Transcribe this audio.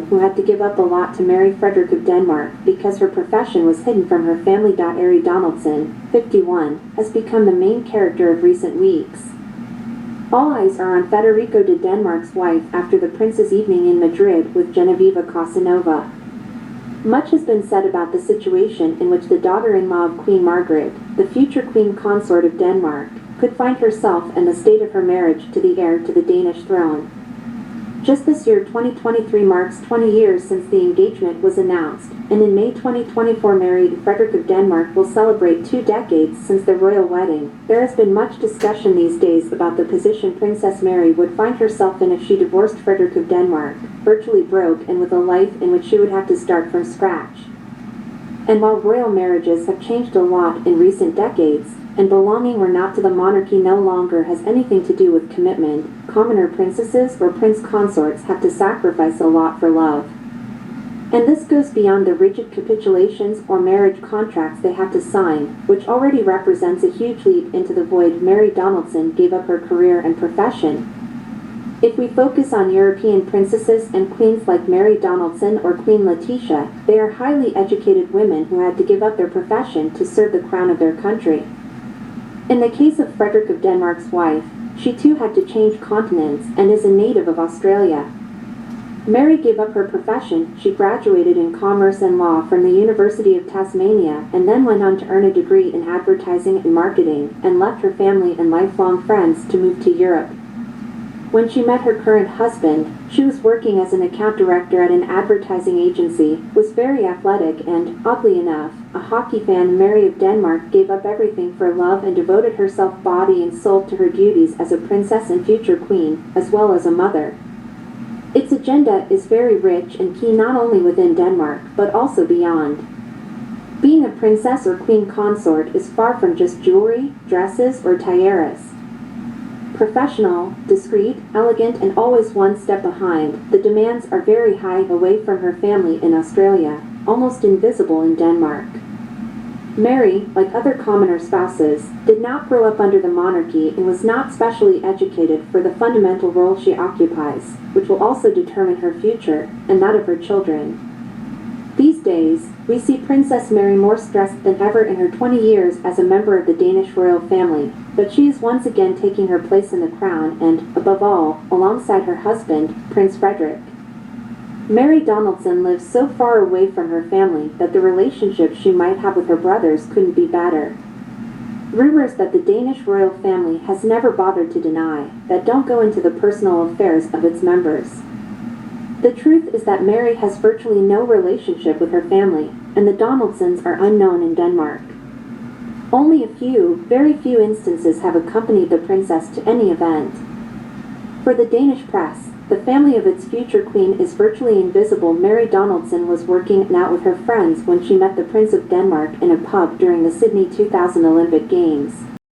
who had to give up a lot to marry Frederick of Denmark because her profession was hidden from her family. Ari Donaldson, 51, has become the main character of recent weeks. All eyes are on Federico de Denmark's wife after the prince's evening in Madrid with Genevieve Casanova. Much has been said about the situation in which the daughter-in-law of Queen Margaret, the future Queen Consort of Denmark, could find herself and the state of her marriage to the heir to the Danish throne. Just this year, 2023, marks 20 years since the engagement was announced, and in May 2024 married Frederick of Denmark will celebrate 2 decades since their royal wedding. There has been much discussion these days about the position Princess Mary would find herself in if she divorced Frederick of Denmark, virtually broke and with a life in which she would have to start from scratch. And while royal marriages have changed a lot in recent decades, and belonging or not to the monarchy no longer has anything to do with commitment, commoner princesses or prince consorts have to sacrifice a lot for love. And this goes beyond the rigid capitulations or marriage contracts they have to sign, which already represents a huge leap into the void. Mary Donaldson gave up her career and profession. If we focus on European princesses and queens like Mary Donaldson or Queen Letizia, they are highly educated women who had to give up their profession to serve the crown of their country. In the case of Frederick of Denmark's wife, she too had to change continents and is a native of Australia. Mary gave up her profession. She graduated in commerce and law from the University of Tasmania and then went on to earn a degree in advertising and marketing and left her family and lifelong friends to move to Europe. When she met her current husband, she was working as an account director at an advertising agency, was very athletic and, oddly enough, a hockey fan. Mary of Denmark gave up everything for love and devoted herself body and soul to her duties as a princess and future queen, as well as a mother. Its agenda is very rich and key not only within Denmark, but also beyond. Being a princess or queen consort is far from just jewelry, dresses, or tiaras. Professional, discreet, elegant, and always one step behind, the demands are very high. Away from her family in Australia, almost invisible in Denmark. Mary, like other commoner spouses, did not grow up under the monarchy and was not specially educated for the fundamental role she occupies, which will also determine her future, and that of her children. These days, we see Princess Mary more stressed than ever in her 20 years as a member of the Danish royal family, but she is once again taking her place in the crown and, above all, alongside her husband, Prince Frederick. Mary Donaldson lives so far away from her family that the relationship she might have with her brothers couldn't be better. Rumors that the Danish royal family has never bothered to deny that don't go into the personal affairs of its members. The truth is that Mary has virtually no relationship with her family, and the Donaldsons are unknown in Denmark. Only very few instances have accompanied the princess to any event. For the Danish press, the family of its future queen is virtually invisible. Mary Donaldson was working out with her friends when she met the Prince of Denmark in a pub during the Sydney 2000 Olympic Games.